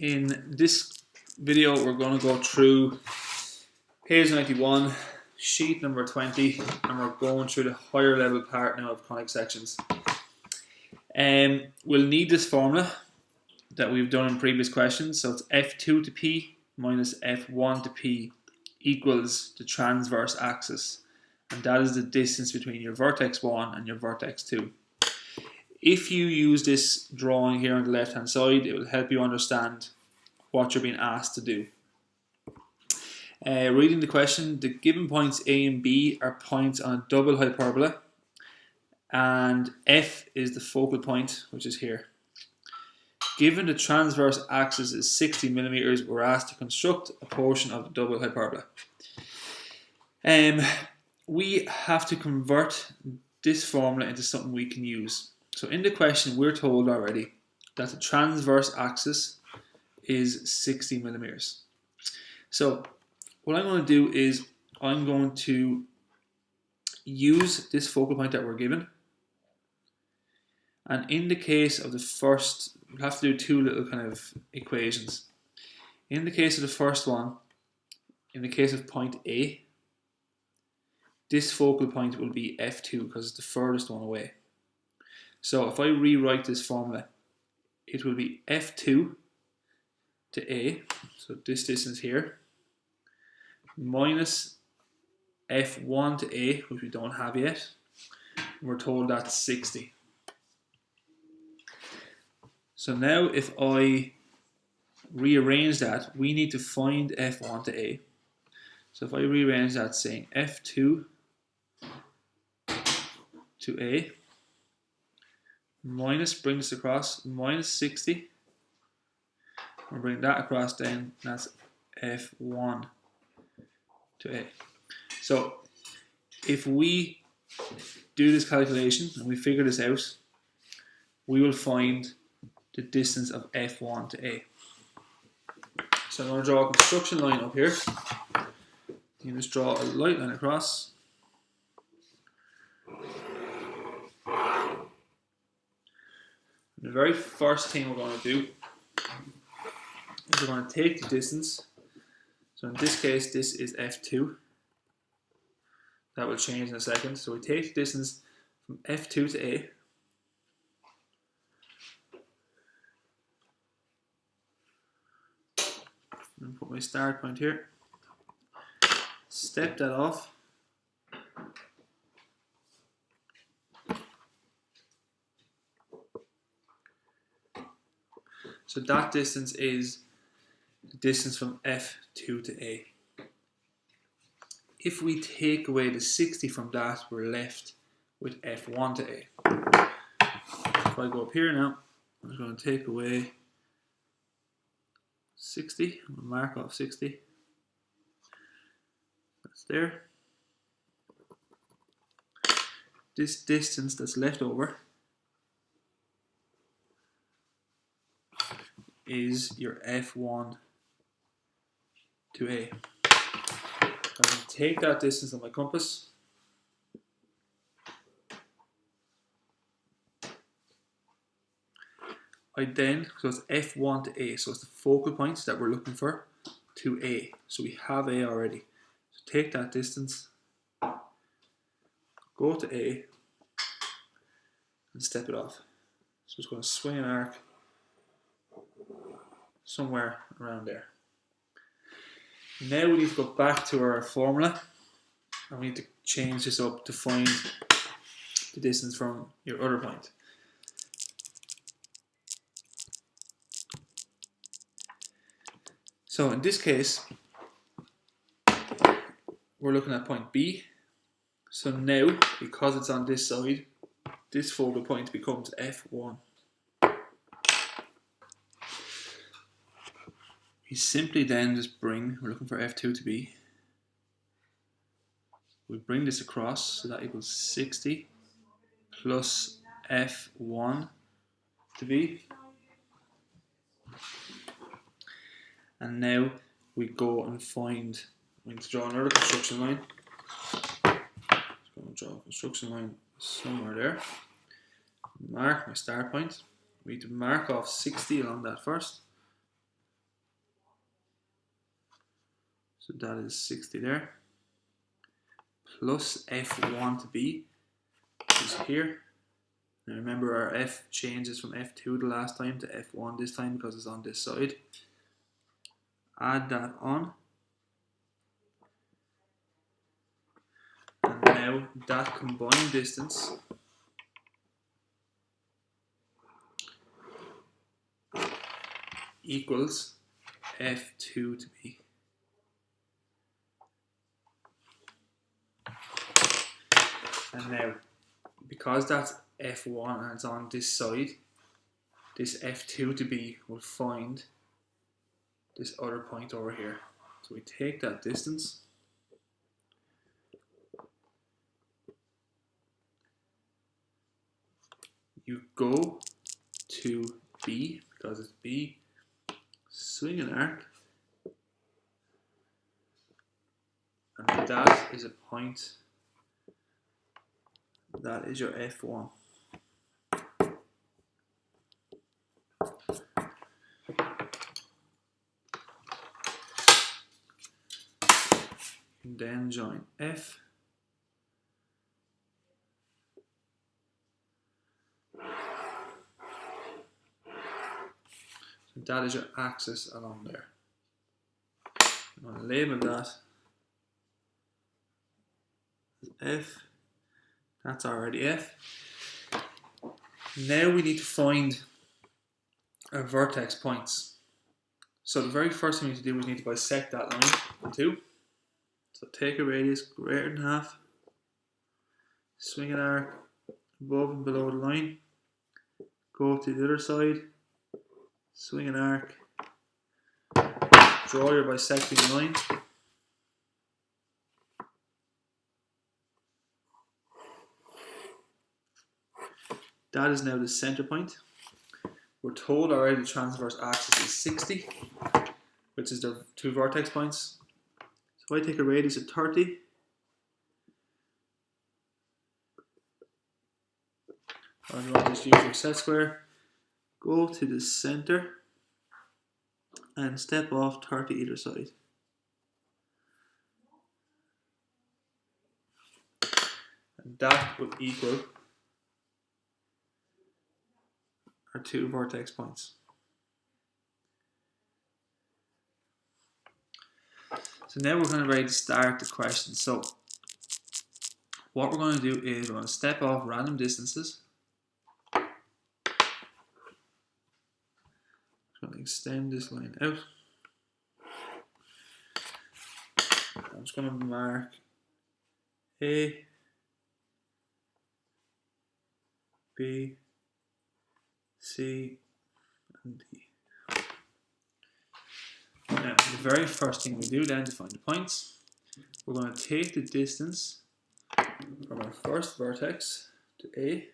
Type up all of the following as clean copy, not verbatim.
In this video, we're going to go through page 91, sheet number 20, and we're going through the higher level part now of conic sections. We'll need this formula that we've done in previous questions. So it's F2 to P minus F1 to P equals the transverse axis. And that is the distance between your vertex 1 and your vertex 2. If you use this drawing here on the left hand side, it will help you understand what you're being asked to do. Reading the question, the given points A and B are points on a double hyperbola, and F is the focal point, which is here. Given the transverse axis is 60 millimeters, we're asked to construct a portion of the double hyperbola. We have to convert this formula into something we can use. So in the question, we're told already that the transverse axis is 60 millimeters. So what I'm going to do is I'm going to use this focal point that we're given. And in the case of the first, we'll have to do two little kind of equations. In the case of the first one, in the case of point A, this focal point will be F2 because it's the furthest one away. So if I rewrite this formula, it will be F2 to A, so this distance here, minus F1 to A, which we don't have yet. We're told that's 60. So now if I rearrange that, we need to find F1 to A. So if I rearrange that, saying F2 to A, minus, bring this across, minus 60, we'll bring that across then, that's F1 to A. So if we do this calculation and we figure this out, we will find the distance of F1 to A. So I'm going to draw a construction line up here. You just draw a light line across. The very first thing we're going to do is we're going to take the distance. So in this case, this is F2. That will change in a second. So we take the distance from F2 to A. And put my start point here. Step that off. So that distance is the distance from F2 to A. If we take away the 60 from that, we're left with F1 to A. If I go up here now, I'm just going to take away 60. I'm going to mark off 60. That's there. This distance that's left over is your F1 to A. I'm going to take that distance on my compass. I then, so it's F1 to A, so it's the focal points that we're looking for to A. So we have A already. So take that distance, go to A, and step it off. So it's going to swing an arc somewhere around there. Now we need to go back to our formula and we need to change this up to find the distance from your other point. So in this case, we're looking at point B. So now, because it's on this side, this focal point becomes F1. We simply then just bring, we're looking for F2 to B. We bring this across, so that equals 60 plus F1 to B. And now we go and find, we need to draw another construction line. Just going to draw a construction line somewhere there. Mark my start point. We need to mark off 60 along that first. So that is 60 there. Plus F1 to B, which is here. Now remember our F changes from F2 the last time to F1 this time because it's on this side. Add that on. And now that combined distance equals F2 to B. And now, because that's F1 and it's on this side, this F2 to B will find this other point over here. So we take that distance, you go to B, because it's B, swing an arc, and that is a point, that is your F1. And then join F. So that is your axis along there. I'm going to label that as F. That's already F. Now we need to find our vertex points. So the very first thing we need to do is we need to bisect that line in two. So take a radius greater than half, swing an arc above and below the line, go to the other side, swing an arc, draw your bisecting line. That is now the center point. We're told already the transverse axis is 60, which is the two vertex points. So I take a radius of 30, or if you want to just use your set square, go to the center and step off 30 either side. And that will equal our two vertex points. So now we're kind of ready to start the question. So what we're going to do is we're going to step off random distances. I'm going to extend this line out. I'm just going to mark A, B, C, and D. Now, the very first thing we do then to find the points, we're going to take the distance from our first vertex to A,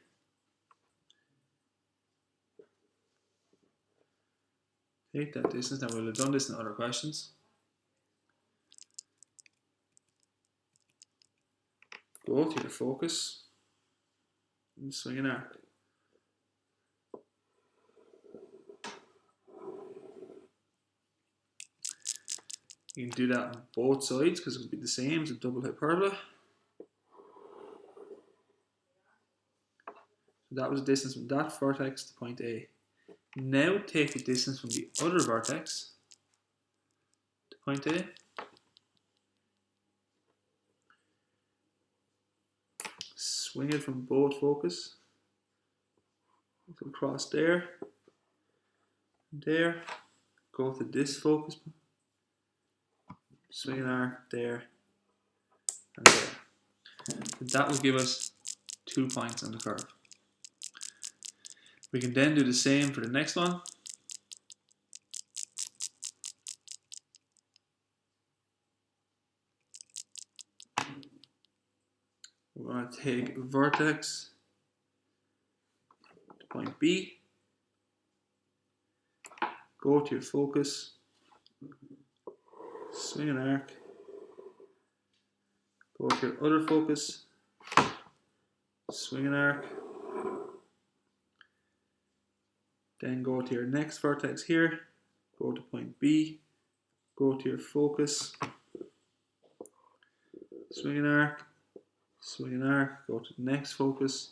take that distance. Now we'll have done this in other questions. Go to the focus and swing an arc. You can do that on both sides because it will be the same as a double hyperbola. So that was the distance from that vertex to point A. Now take the distance from the other vertex to point A. Swing it from both focus. Go across there, there. Go to this focus. Swing an arc there and there. And that will give us 2 points on the curve. We can then do the same for the next one. We're going to take vertex to point B, go to your focus, swing an arc, go to your other focus, swing an arc, then go to your next vertex here, go to point B, go to your focus, swing an arc, go to the next focus,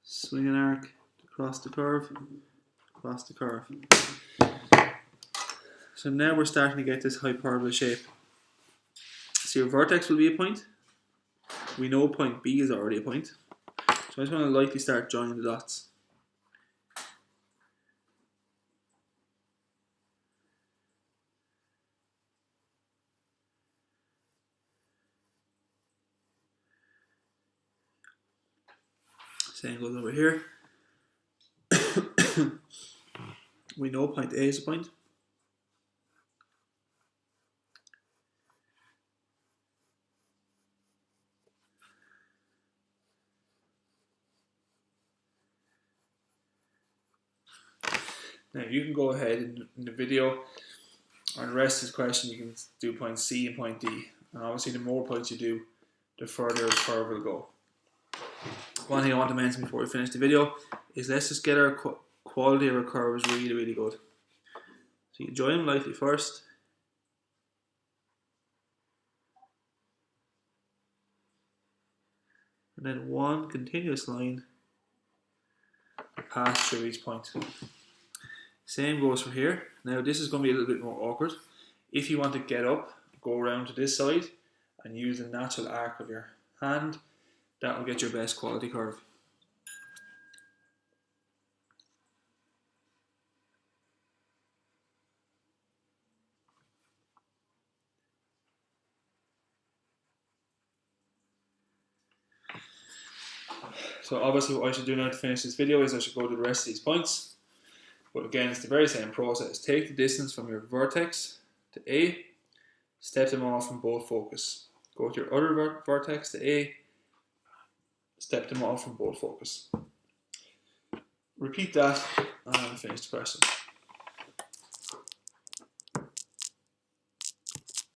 swing an arc, across the curve, across the curve. So now we're starting to get this hyperbola shape. So your vertex will be a point. We know point B is already a point. So I just want to lightly start joining the dots. Same goes over here. We know point A is a point. Now you can go ahead in the video or the rest of this question, you can do point C and point D. And obviously the more points you do, the further the curve will go. One thing I want to mention before we finish the video is let's just get our quality of our curves really, really good. So you join them lightly first. And then one continuous line pass through each point. Same goes for here. Now this is going to be a little bit more awkward. If you want to get up, go around to this side and use the natural arc of your hand. That will get your best quality curve. So obviously what I should do now to finish this video is I should go to the rest of these points. But again, it's the very same process. Take the distance from your vertex to A, step them off from both focus. Go to your other vertex to A, step them off from both focus. Repeat that and finish the question.